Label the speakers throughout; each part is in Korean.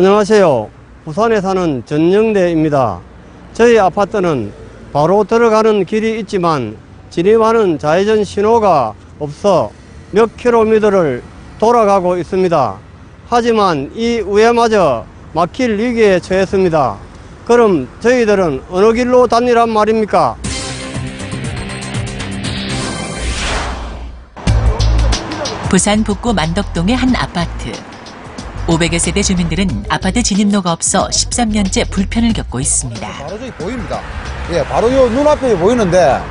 Speaker 1: 안녕하세요. 부산에 사는 전영대입니다. 저희 아파트는 바로 들어가는 길이 있지만 진입하는 좌회전 신호가 없어 몇 킬로미터를 돌아가고 있습니다. 하지만 이 우회마저 막힐 위기에 처했습니다. 그럼 저희들은 어느 길로 다니란 말입니까?
Speaker 2: 부산 북구 만덕동의 한 아파트. 500여 세대 주민들은 아파트 진입로가 없어 13년째 불편을 겪고 있습니다.
Speaker 3: 바로 저기 보입니다. 예, 바로 요 눈앞에 보이는데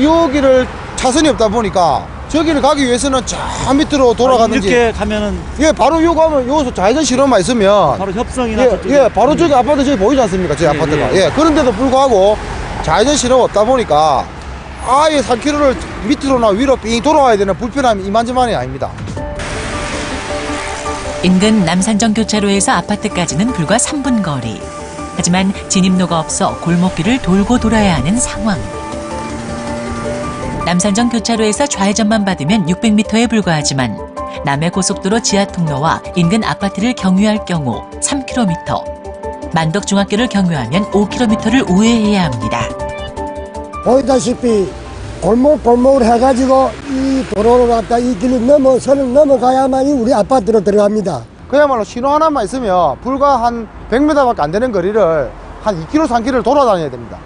Speaker 3: 여기를 차선이 없다 보니까 저기를 가기 위해서는 저 밑으로 돌아가는지
Speaker 4: 이렇게 가면은
Speaker 3: 예, 바로 요 가면 여기서 좌회전 신호만 있으면
Speaker 4: 바로 협성이나
Speaker 3: 예,
Speaker 4: 저쪽에
Speaker 3: 예, 바로 저기 아파트 저기 보이지 않습니까? 저기 아파트가. 예, 그런데도 불구하고 좌회전 신호가 없다 보니까 아예 3km를 밑으로나 위로 삥 돌아와야 되는 불편함이 이만저만이 아닙니다.
Speaker 2: 인근 남산정 교차로에서 아파트까지는 불과 3분 거리. 하지만 진입로가 없어 골목길을 돌고 돌아야 하는 상황. 남산정 교차로에서 좌회전만 받으면 600m에 불과하지만 남해고속도로 지하통로와 인근 아파트를 경유할 경우 3km, 만덕중학교를 경유하면 5km를 우회해야 합니다.
Speaker 5: 보이다시피 골목골목을 해가지고 이 도로를 갖다 이 길을 선을 넘어가야만이 우리 아파트로 들어갑니다.
Speaker 3: 그야말로 신호 하나만 있으면 불과 한 100m밖에 안 되는 거리를 한 2km, 3km를 돌아다녀야 됩니다.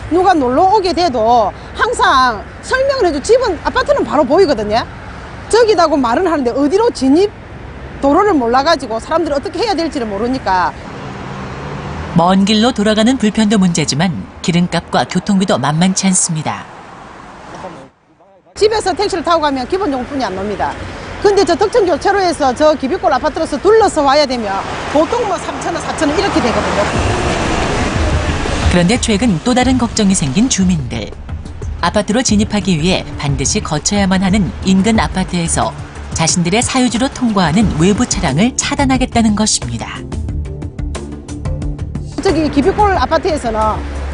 Speaker 6: 누가 놀러 오게 돼도 항상 설명을 해줘. 집은, 아파트는 바로 보이거든요. 저기다고 말은 하는데 어디로 진입 도로를 몰라가지고 사람들이 어떻게 해야 될지를 모르니까.
Speaker 2: 먼 길로 돌아가는 불편도 문제지만 기름값과 교통비도 만만치 않습니다.
Speaker 6: 집에서 택시를 타고 가면 기본요금뿐이 안 납니다. 근데 저 덕천교차로에서 저 기비골 아파트로서 둘러서 와야 되면 보통 뭐 3,000원, 4,000원 이렇게 되거든요.
Speaker 2: 그런데 최근 또 다른 걱정이 생긴 주민들. 아파트로 진입하기 위해 반드시 거쳐야만 하는 인근 아파트에서 자신들의 사유지로 통과하는 외부 차량을 차단하겠다는 것입니다.
Speaker 6: 저기 기비골 아파트에서는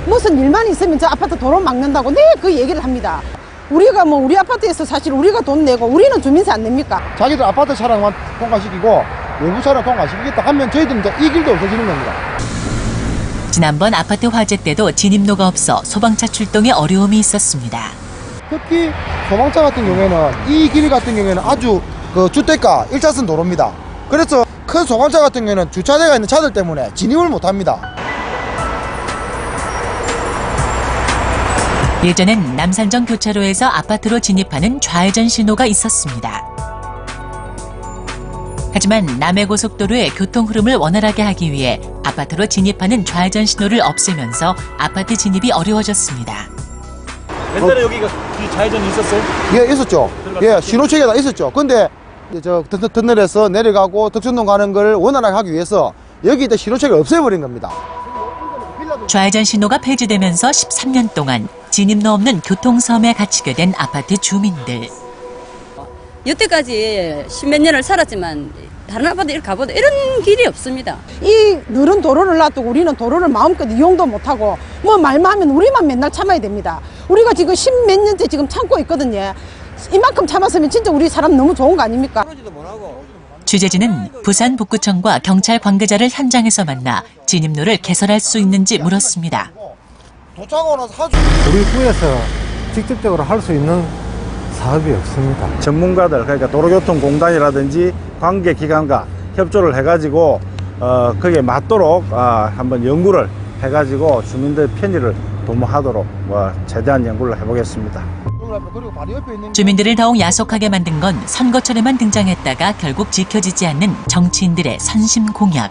Speaker 6: 무슨 일만 있으면 저 아파트 도로 막는다고 그 얘기를 합니다. 우리가 뭐 우리 아파트에서 사실 우리가 돈 내고 우리는 주민세 안 냅니까?
Speaker 3: 자기들 아파트 차량만 통과시키고 외부 차량 통과시키겠다 하면 저희들은 이제 이 길도 없어지는 겁니다.
Speaker 2: 지난번 아파트 화재 때도 진입로가 없어 소방차 출동에 어려움이 있었습니다.
Speaker 3: 특히 소방차 같은 경우에는 이 길 같은 경우에는 아주 그 주택가 1차선 도로입니다. 그래서 큰 소방차 같은 경우에는 주차대가 있는 차들 때문에 진입을 못합니다.
Speaker 2: 예전엔 남산정 교차로에서 아파트로 진입하는 좌회전 신호가 있었습니다. 하지만 남해고속도로의 교통 흐름을 원활하게 하기 위해 아파트로 진입하는 좌회전 신호를 없애면서 아파트 진입이 어려워졌습니다.
Speaker 4: 옛날에 여기가 이 좌회전이 있었어요?
Speaker 3: 예, 있었죠. 예, 신호체계가 다 있었죠. 근데 저 터널에서 내려가고 덕천동 가는 걸 원활하게 하기 위해서 여기 이제 신호체계를 없애버린 겁니다.
Speaker 2: 좌회전 신호가 폐지되면서 13년 동안 진입로 없는 교통섬에 갇히게 된 아파트 주민들.
Speaker 7: 여태까지 십몇 년을 살았지만 다른 아파트 이렇게 가보다 이런 길이 없습니다.
Speaker 6: 이 늘은 도로를 놔두고 우리는 도로를 마음껏 이용도 못하고 뭐 말만 하면 우리만 맨날 참아야 됩니다. 우리가 지금 10몇 년째 지금 참고 있거든요. 이만큼 참았으면 진짜 우리 사람 너무 좋은 거 아닙니까?
Speaker 2: 취재진은 부산 북구청과 경찰 관계자를 현장에서 만나 진입로를 개설할 수 있는지 물었습니다.
Speaker 3: 도착하고 나서
Speaker 5: 우리 구에서 직접적으로 할 수 있는 사업이 없습니다.
Speaker 8: 전문가들, 그러니까 도로교통공단이라든지 관계기관과 협조를 해가지고 거기에 맞도록 한번 연구를 해가지고 주민들 편의를 도모하도록 최대한 연구를 해보겠습니다.
Speaker 2: 주민들을 더욱 야속하게 만든 건 선거철에만 등장했다가 결국 지켜지지 않는 정치인들의 선심 공약.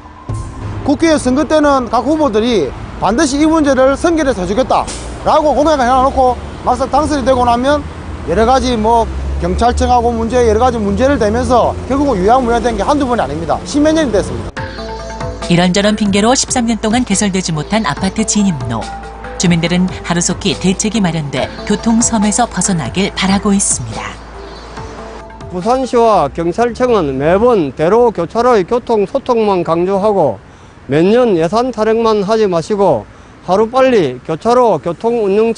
Speaker 3: 국회 선거 때는 각 후보들이 반드시 이 문제를 선결해서 해주겠다라고 공약을 해놔놓고 막상 당선이 되고 나면 여러 가지 뭐 경찰청하고 여러 가지 문제를 대면서 결국은 유야무야된 게 한두 번이 아닙니다. 10몇 년이 됐습니다.
Speaker 2: 이런저런 핑계로 13년 동안 개설되지 못한 아파트 진입로. 주민들은 하루속히 대책이 마련돼 교통섬에서 벗어나길 바라고 있습니다.
Speaker 1: 부산시와 경찰청은 매번 대로 교차로의 교통 소통만 강조하고 몇 년 예산 타령만 하지 마시고 하루빨리 교차로 교통 운영